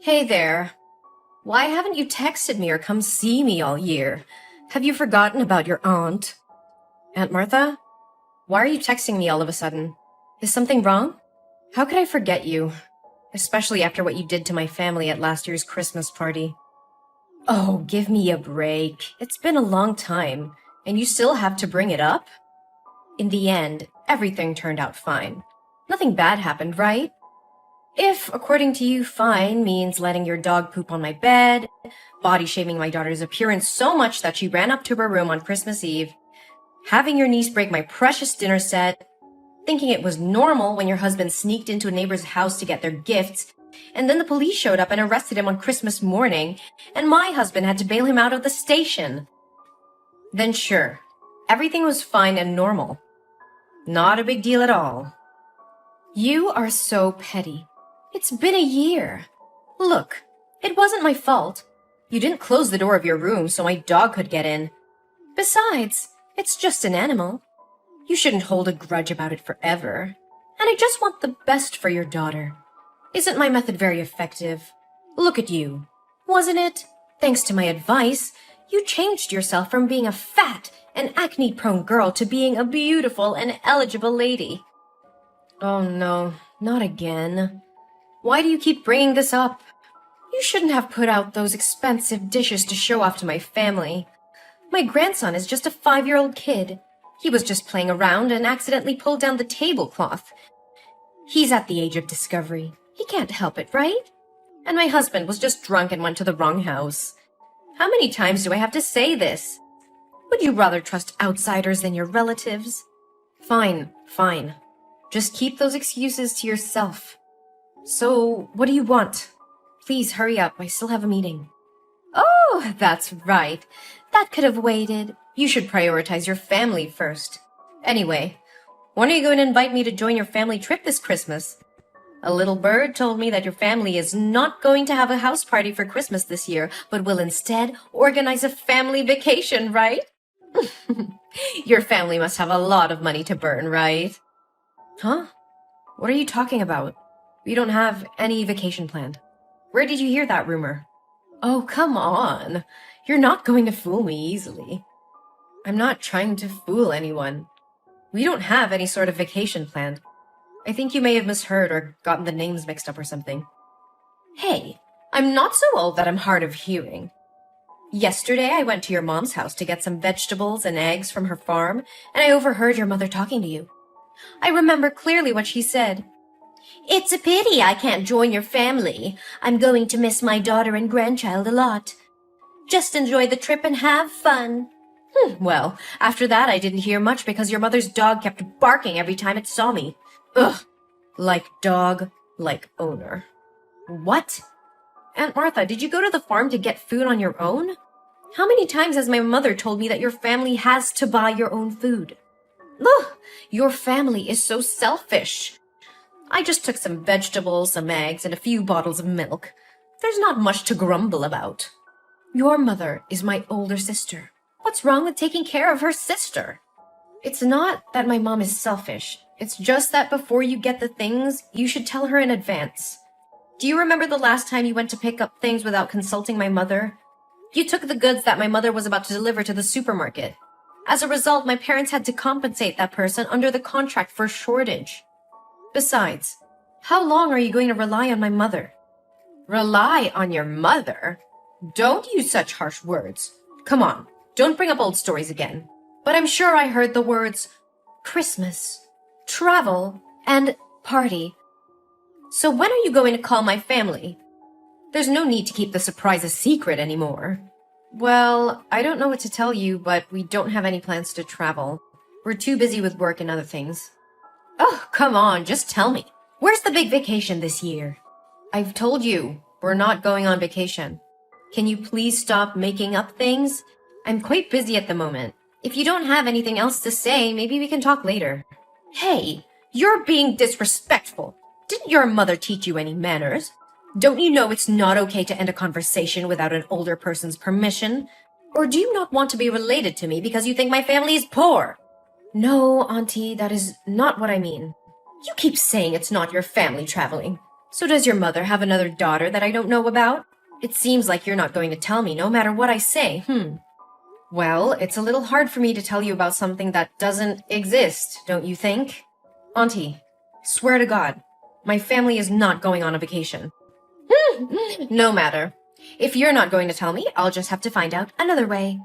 Hey there. Why haven't you texted me or come see me all year? Have you forgotten about your aunt? Aunt Martha? Why are you texting me all of a sudden? Is something wrong? How could I forget you? Especially after what you did to my family at last year's Christmas party. Oh, give me a break. It's been a long time, and you still have to bring it up? In the end, everything turned out fine. Nothing bad happened, right? If, according to you, fine means letting your dog poop on my bed, body shaming my daughter's appearance so much that she ran up to her room on Christmas Eve, having your niece break my precious dinner set, thinking it was normal when your husband sneaked into a neighbor's house to get their gifts, and then the police showed up and arrested him on Christmas morning, and my husband had to bail him out of the station. Then sure, everything was fine and normal. Not a big deal at all. You are so petty. It's been a year. Look, it wasn't my fault. You didn't close the door of your room so my dog could get in. Besides, it's just an animal. You shouldn't hold a grudge about it forever. And I just want the best for your daughter. Isn't my method very effective? Look at you. Wasn't it? Thanks to my advice, you changed yourself from being a fat and acne-prone girl to being a beautiful and eligible lady. Oh no, not again. Why do you keep bringing this up? You shouldn't have put out those expensive dishes to show off to my family. My grandson is just a 5-year-old kid. He was just playing around and accidentally pulled down the tablecloth. He's at the age of discovery. He can't help it, right? And my husband was just drunk and went to the wrong house. How many times do I have to say this? Would you rather trust outsiders than your relatives? Fine. Just keep those excuses to yourself. So, what do you want? Please hurry up, I still have a meeting. Oh, that's right. That could have waited. You should prioritize your family first. Anyway, when are you going to invite me to join your family trip this Christmas? A little bird told me that your family is not going to have a house party for Christmas this year, but will instead organize a family vacation, right? Your family must have a lot of money to burn, right? Huh? What are you talking about? We don't have any vacation planned. Where did you hear that rumor? Oh, come on. You're not going to fool me easily. I'm not trying to fool anyone. We don't have any sort of vacation planned. I think you may have misheard or gotten the names mixed up or something. Hey, I'm not so old that I'm hard of hearing. Yesterday, I went to your mom's house to get some vegetables and eggs from her farm, and I overheard your mother talking to you. I remember clearly what she said. It's a pity I can't join your family. I'm going to miss my daughter and grandchild a lot. Just enjoy the trip and have fun. Well, after that I didn't hear much because your mother's dog kept barking every time it saw me. Ugh. Like dog, like owner. What? Aunt Martha, did you go to the farm to get food on your own? How many times has my mother told me that your family has to buy your own food? Ugh, your family is so selfish. I just took some vegetables, some eggs, and a few bottles of milk. There's not much to grumble about. Your mother is my older sister. What's wrong with taking care of her sister? It's not that my mom is selfish. It's just that before you get the things, you should tell her in advance. Do you remember the last time you went to pick up things without consulting my mother? You took the goods that my mother was about to deliver to the supermarket. As a result, my parents had to compensate that person under the contract for shortage. Besides, how long are you going to rely on my mother? Rely on your mother? Don't use such harsh words. Come on, don't bring up old stories again. But I'm sure I heard the words Christmas, travel, and party. So when are you going to call my family? There's no need to keep the surprise a secret anymore. Well, I don't know what to tell you, but we don't have any plans to travel. We're too busy with work and other things. Oh, come on, just tell me. Where's the big vacation this year? I've told you, we're not going on vacation. Can you please stop making up things? I'm quite busy at the moment. If you don't have anything else to say, maybe we can talk later. Hey, you're being disrespectful. Didn't your mother teach you any manners? Don't you know it's not okay to end a conversation without an older person's permission? Or do you not want to be related to me because you think my family is poor? No, Auntie, that is not what I mean. You keep saying it's not your family traveling. So does your mother have another daughter that I don't know about? It seems like you're not going to tell me no matter what I say. Well, it's a little hard for me to tell you about something that doesn't exist, don't you think? Auntie, swear to God, my family is not going on a vacation. No matter. If you're not going to tell me, I'll just have to find out another way.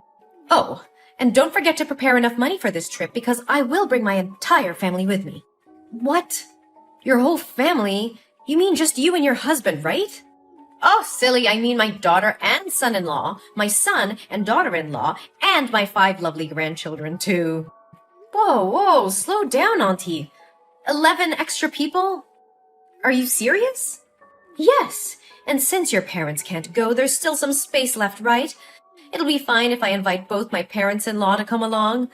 Oh, and don't forget to prepare enough money for this trip because I will bring my entire family with me. What? Your whole family? You mean just you and your husband, right? Oh, silly, I mean my daughter and son-in-law, my son and daughter-in-law, and my 5 lovely grandchildren, too. Whoa, slow down, Auntie. 11 extra people? Are you serious? Yes, and since your parents can't go, there's still some space left, right? It'll be fine if I invite both my parents-in-law to come along.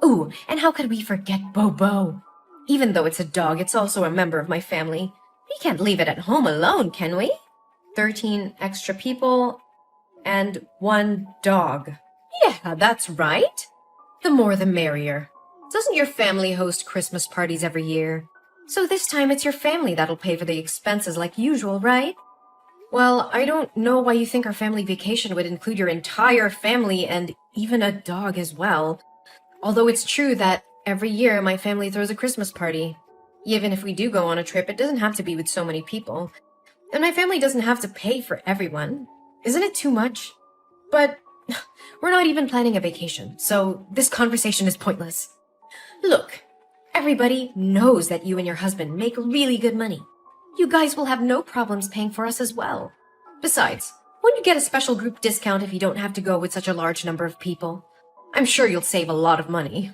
Ooh, and how could we forget Bobo? Even though it's a dog, it's also a member of my family. We can't leave it at home alone, can we? 13 extra people and 1 dog. Yeah, that's right. The more the merrier. Doesn't your family host Christmas parties every year? So this time it's your family that'll pay for the expenses like usual, right? Well, I don't know why you think our family vacation would include your entire family and even a dog as well. Although it's true that every year my family throws a Christmas party. Even if we do go on a trip, it doesn't have to be with so many people. And my family doesn't have to pay for everyone. Isn't it too much? But we're not even planning a vacation, so this conversation is pointless. Look, everybody knows that you and your husband make really good money. You guys will have no problems paying for us as well. Besides, wouldn't you get a special group discount if you don't have to go with such a large number of people? I'm sure you'll save a lot of money.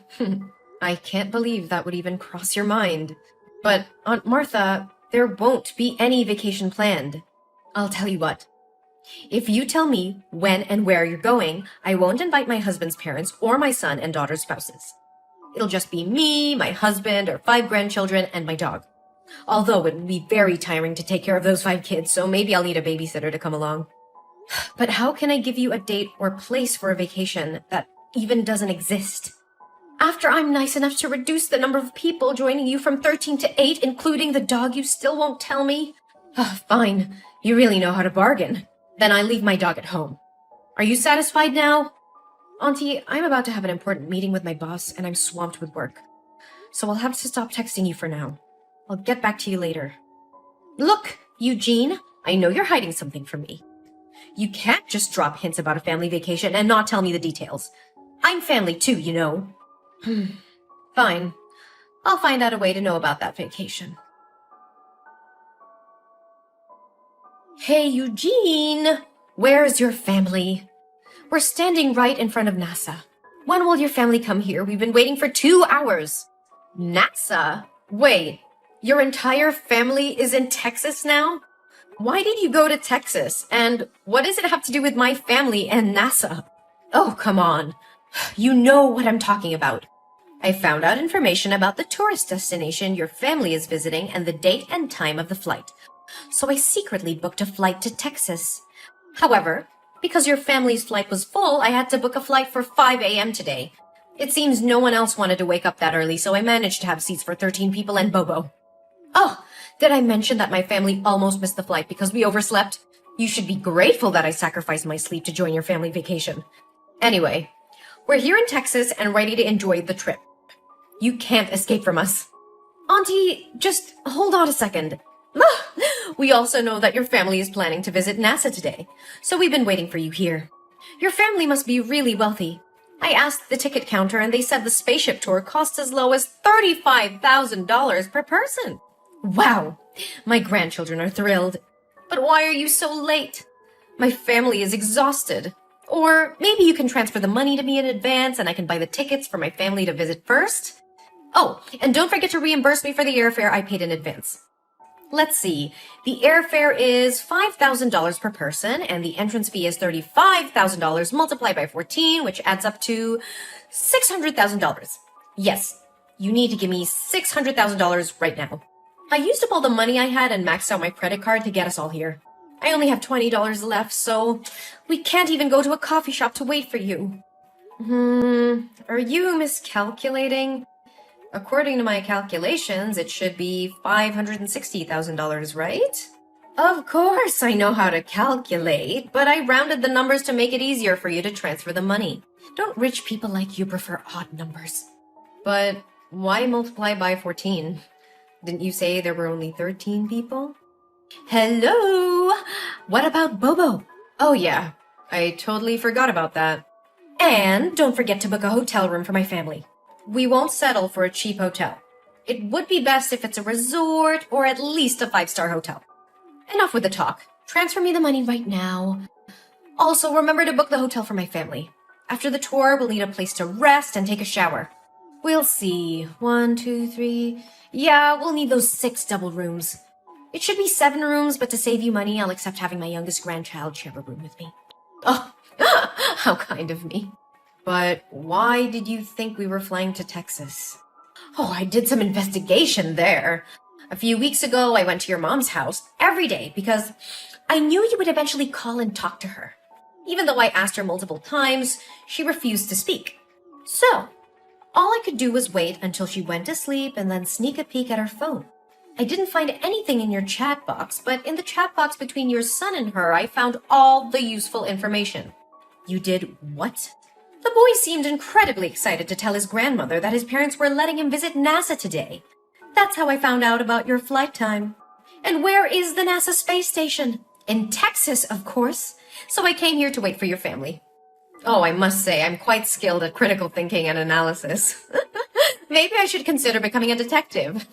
I can't believe that would even cross your mind. But, Aunt Martha, there won't be any vacation planned. I'll tell you what. If you tell me when and where you're going, I won't invite my husband's parents or my son and daughter's spouses. It'll just be me, my husband, or 5 grandchildren, and my dog. Although it would be very tiring to take care of those 5 kids, so maybe I'll need a babysitter to come along. But how can I give you a date or place for a vacation that even doesn't exist? After I'm nice enough to reduce the number of people joining you from 13 to 8, including the dog, you still won't tell me? Fine. You really know how to bargain. Then I leave my dog at home. Are you satisfied now? Auntie, I'm about to have an important meeting with my boss, and I'm swamped with work. So I'll have to stop texting you for now. I'll get back to you later. Look, Eugene, I know you're hiding something from me. You can't just drop hints about a family vacation and not tell me the details. I'm family too, you know. Fine. I'll find out a way to know about that vacation. Hey, Eugene! Where's your family? We're standing right in front of NASA. When will your family come here? We've been waiting for 2 hours. NASA? Wait, your entire family is in Texas now? Why did you go to Texas? And what does it have to do with my family and NASA? Oh, come on. You know what I'm talking about. I found out information about the tourist destination your family is visiting and the date and time of the flight. So I secretly booked a flight to Texas. However, because your family's flight was full, I had to book a flight for 5 a.m. today. It seems no one else wanted to wake up that early, so I managed to have seats for 13 people and Bobo. Oh, did I mention that my family almost missed the flight because we overslept? You should be grateful that I sacrificed my sleep to join your family vacation. Anyway, we're here in Texas and ready to enjoy the trip. You can't escape from us. Auntie, just hold on a second. We also know that your family is planning to visit NASA today, so we've been waiting for you here. Your family must be really wealthy. I asked the ticket counter and they said the spaceship tour costs as low as $35,000 per person. Wow, my grandchildren are thrilled. But why are you so late? My family is exhausted. Or maybe you can transfer the money to me in advance and I can buy the tickets for my family to visit first. Oh, and don't forget to reimburse me for the airfare I paid in advance. Let's see. The airfare is $5,000 per person, and the entrance fee is $35,000 multiplied by 14, which adds up to $600,000. Yes, you need to give me $600,000 right now. I used up all the money I had and maxed out my credit card to get us all here. I only have $20 left, so we can't even go to a coffee shop to wait for you. Are you miscalculating? According to my calculations, it should be $560,000, right? Of course I know how to calculate, but I rounded the numbers to make it easier for you to transfer the money. Don't rich people like you prefer odd numbers? But why multiply by 14? Didn't you say there were only 13 people? Hello? What about Bobo? Oh yeah, I totally forgot about that. And don't forget to book a hotel room for my family. We won't settle for a cheap hotel. It would be best if it's a resort or at least a 5-star hotel. Enough with the talk. Transfer me the money right now. Also, remember to book the hotel for my family. After the tour, we'll need a place to rest and take a shower. We'll see. 1, 2, 3... Yeah, we'll need those 6 double rooms. It should be 7 rooms, but to save you money, I'll accept having my youngest grandchild share a room with me. Oh, how kind of me. But why did you think we were flying to Texas? Oh, I did some investigation there. A few weeks ago, I went to your mom's house every day because I knew you would eventually call and talk to her. Even though I asked her multiple times, she refused to speak. So, all I could do was wait until she went to sleep and then sneak a peek at her phone. I didn't find anything in your chat box, but in the chat box between your son and her, I found all the useful information. You did what? The boy seemed incredibly excited to tell his grandmother that his parents were letting him visit NASA today. That's how I found out about your flight time. And where is the NASA space station? In Texas, of course. So I came here to wait for your family. Oh, I must say, I'm quite skilled at critical thinking and analysis. Maybe I should consider becoming a detective.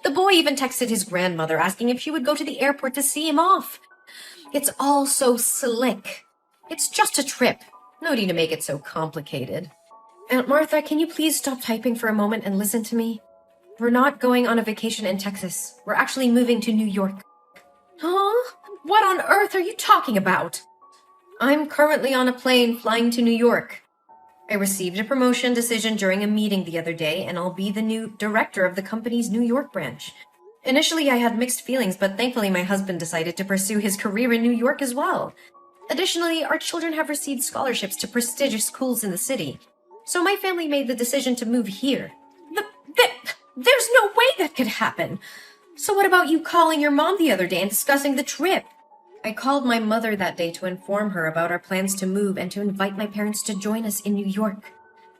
The boy even texted his grandmother asking if she would go to the airport to see him off. It's all so slick. It's just a trip. No need to make it so complicated. Aunt Martha, can you please stop typing for a moment and listen to me? We're not going on a vacation in Texas. We're actually moving to New York. Huh? What on earth are you talking about? I'm currently on a plane flying to New York. I received a promotion decision during a meeting the other day, and I'll be the new director of the company's New York branch. Initially, I had mixed feelings, but thankfully my husband decided to pursue his career in New York as well. Additionally, our children have received scholarships to prestigious schools in the city, so my family made the decision to move here. There's no way that could happen. So what about you calling your mom the other day and discussing the trip? I called my mother that day to inform her about our plans to move and to invite my parents to join us in New York.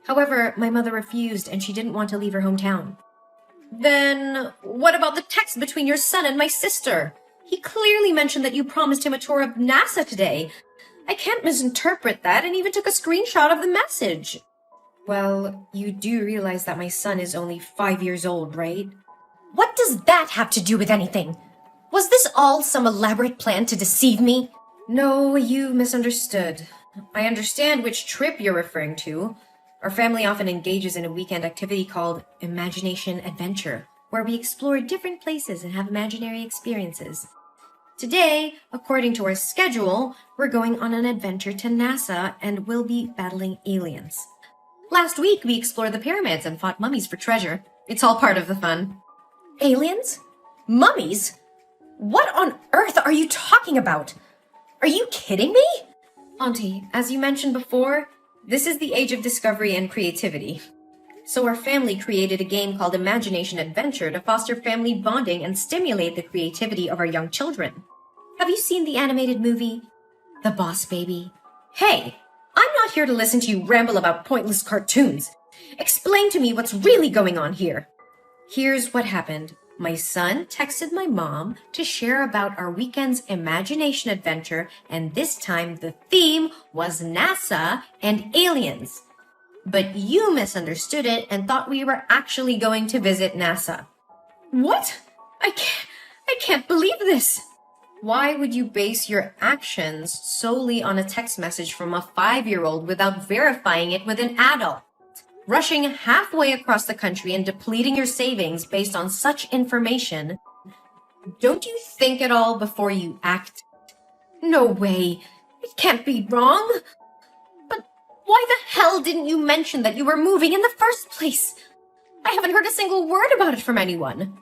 However, my mother refused and she didn't want to leave her hometown. Then, what about the text between your son and my sister? He clearly mentioned that you promised him a tour of NASA today. I can't misinterpret that and even took a screenshot of the message. Well, you do realize that my son is only 5 years old, right? What does that have to do with anything? Was this all some elaborate plan to deceive me? No, you misunderstood. I understand which trip you're referring to. Our family often engages in a weekend activity called Imagination Adventure, where we explore different places and have imaginary experiences. Today, according to our schedule, we're going on an adventure to NASA and we'll be battling aliens. Last week, we explored the pyramids and fought mummies for treasure. It's all part of the fun. Aliens? Mummies? What on earth are you talking about? Are you kidding me? Auntie, as you mentioned before, this is the age of discovery and creativity. So our family created a game called Imagination Adventure to foster family bonding and stimulate the creativity of our young children. Have you seen the animated movie, The Boss Baby? Hey, I'm not here to listen to you ramble about pointless cartoons. Explain to me what's really going on here. Here's what happened. My son texted my mom to share about our weekend's imagination adventure, and this time the theme was NASA and aliens. But you misunderstood it and thought we were actually going to visit NASA. What? I can't believe this. Why would you base your actions solely on a text message from a 5-year-old without verifying it with an adult? Rushing halfway across the country and depleting your savings based on such information. Don't you think at all before you act? No way. It can't be wrong. But why the hell didn't you mention that you were moving in the first place? I haven't heard a single word about it from anyone.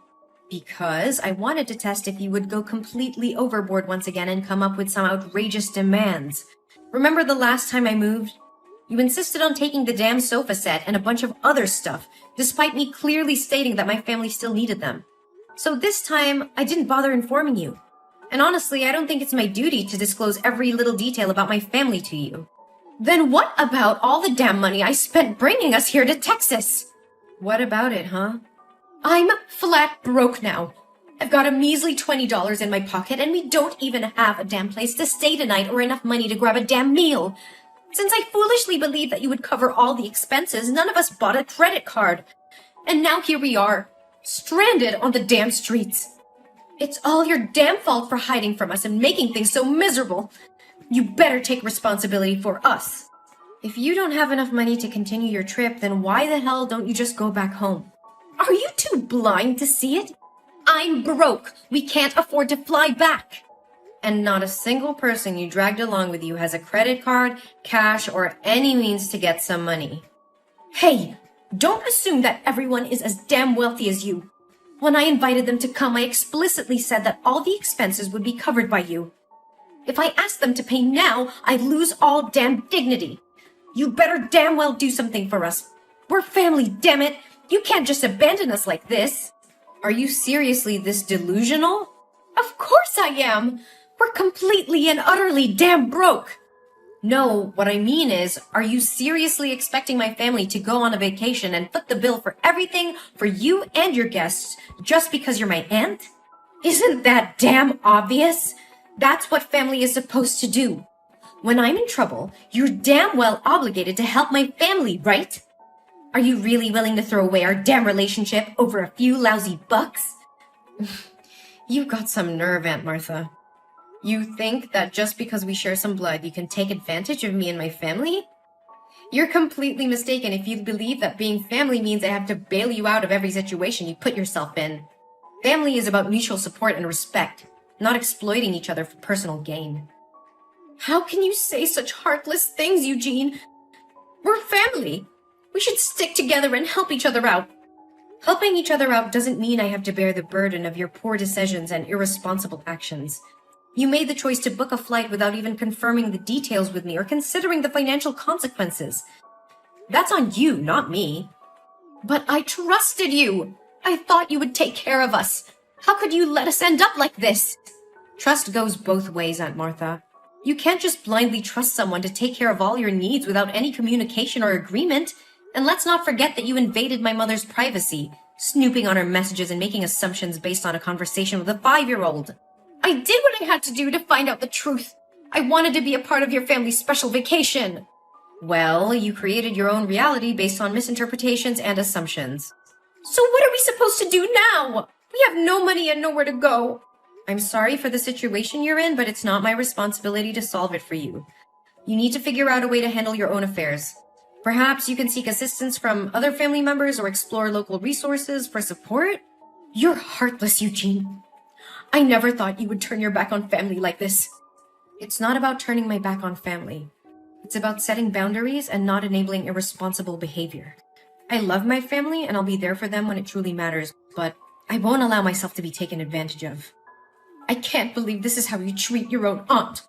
Because I wanted to test if you would go completely overboard once again and come up with some outrageous demands. Remember the last time I moved? You insisted on taking the damn sofa set and a bunch of other stuff, despite me clearly stating that my family still needed them. So this time, I didn't bother informing you. And honestly, I don't think it's my duty to disclose every little detail about my family to you. Then what about all the damn money I spent bringing us here to Texas? What about it, huh? I'm flat broke now. I've got a measly $20 in my pocket, and we don't even have a damn place to stay tonight or enough money to grab a damn meal. Since I foolishly believed that you would cover all the expenses, none of us bought a credit card. And now here we are, stranded on the damn streets. It's all your damn fault for hiding from us and making things so miserable. You better take responsibility for us. If you don't have enough money to continue your trip, then why the hell don't you just go back home? Are you too blind to see it? I'm broke. We can't afford to fly back. And not a single person you dragged along with you has a credit card, cash, or any means to get some money. Hey, don't assume that everyone is as damn wealthy as you. When I invited them to come, I explicitly said that all the expenses would be covered by you. If I asked them to pay now, I'd lose all damn dignity. You better damn well do something for us. We're family, damn it. You can't just abandon us like this. Are you seriously this delusional? Of course I am. We're completely and utterly damn broke. No, what I mean is, are you seriously expecting my family to go on a vacation and foot the bill for everything for you and your guests just because you're my aunt? Isn't that damn obvious? That's what family is supposed to do. When I'm in trouble, you're damn well obligated to help my family, right? Are you really willing to throw away our damn relationship over a few lousy bucks? You've got some nerve, Aunt Martha. You think that just because we share some blood, you can take advantage of me and my family? You're completely mistaken if you believe that being family means I have to bail you out of every situation you put yourself in. Family is about mutual support and respect, not exploiting each other for personal gain. How can you say such heartless things, Eugene? We're family. We should stick together and help each other out. Helping each other out doesn't mean I have to bear the burden of your poor decisions and irresponsible actions. You made the choice to book a flight without even confirming the details with me or considering the financial consequences. That's on you, not me. But I trusted you. I thought you would take care of us. How could you let us end up like this? Trust goes both ways, Aunt Martha. You can't just blindly trust someone to take care of all your needs without any communication or agreement. And let's not forget that you invaded my mother's privacy, snooping on her messages and making assumptions based on a conversation with a 5-year-old. I did what I had to do to find out the truth. I wanted to be a part of your family's special vacation. Well, you created your own reality based on misinterpretations and assumptions. So what are we supposed to do now? We have no money and nowhere to go. I'm sorry for the situation you're in, but it's not my responsibility to solve it for you. You need to figure out a way to handle your own affairs. Perhaps you can seek assistance from other family members or explore local resources for support. You're heartless, Eugene. I never thought you would turn your back on family like this. It's not about turning my back on family. It's about setting boundaries and not enabling irresponsible behavior. I love my family and I'll be there for them when it truly matters, but I won't allow myself to be taken advantage of. I can't believe this is how you treat your own aunt.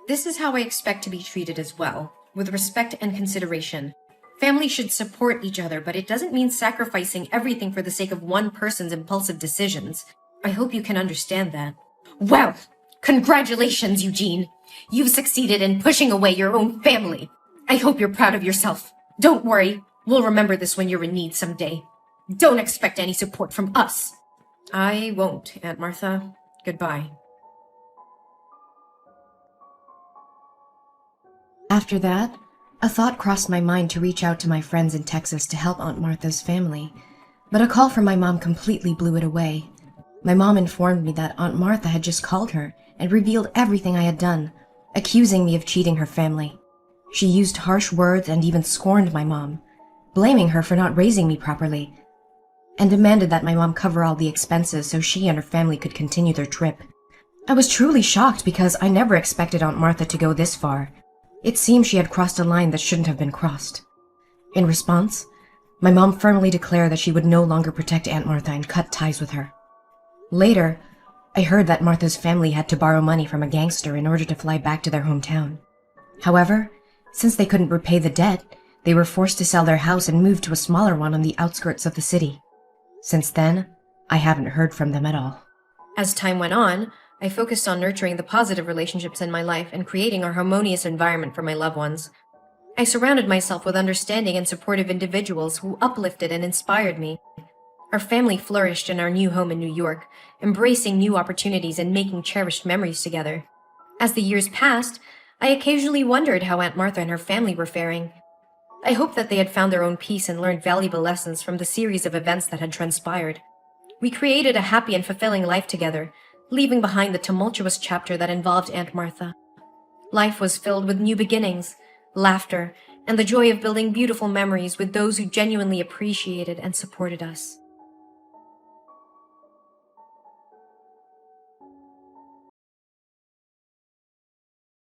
This is how I expect to be treated as well, with respect and consideration. Family should support each other, but it doesn't mean sacrificing everything for the sake of one person's impulsive decisions. I hope you can understand that. Well, congratulations, Eugene. You've succeeded in pushing away your own family. I hope you're proud of yourself. Don't worry. We'll remember this when you're in need someday. Don't expect any support from us. I won't, Aunt Martha. Goodbye. After that, a thought crossed my mind to reach out to my friends in Texas to help Aunt Martha's family, but a call from my mom completely blew it away. My mom informed me that Aunt Martha had just called her and revealed everything I had done, accusing me of cheating her family. She used harsh words and even scorned my mom, blaming her for not raising me properly, and demanded that my mom cover all the expenses so she and her family could continue their trip. I was truly shocked because I never expected Aunt Martha to go this far. It seemed she had crossed a line that shouldn't have been crossed. In response, my mom firmly declared that she would no longer protect Aunt Martha and cut ties with her. Later, I heard that Martha's family had to borrow money from a gangster in order to fly back to their hometown. However, since they couldn't repay the debt, they were forced to sell their house and move to a smaller one on the outskirts of the city. Since then, I haven't heard from them at all. As time went on, I focused on nurturing the positive relationships in my life and creating a harmonious environment for my loved ones. I surrounded myself with understanding and supportive individuals who uplifted and inspired me. Our family flourished in our new home in New York, embracing new opportunities and making cherished memories together. As the years passed, I occasionally wondered how Aunt Martha and her family were faring. I hoped that they had found their own peace and learned valuable lessons from the series of events that had transpired. We created a happy and fulfilling life together, leaving behind the tumultuous chapter that involved Aunt Martha. Life was filled with new beginnings, laughter, and the joy of building beautiful memories with those who genuinely appreciated and supported us.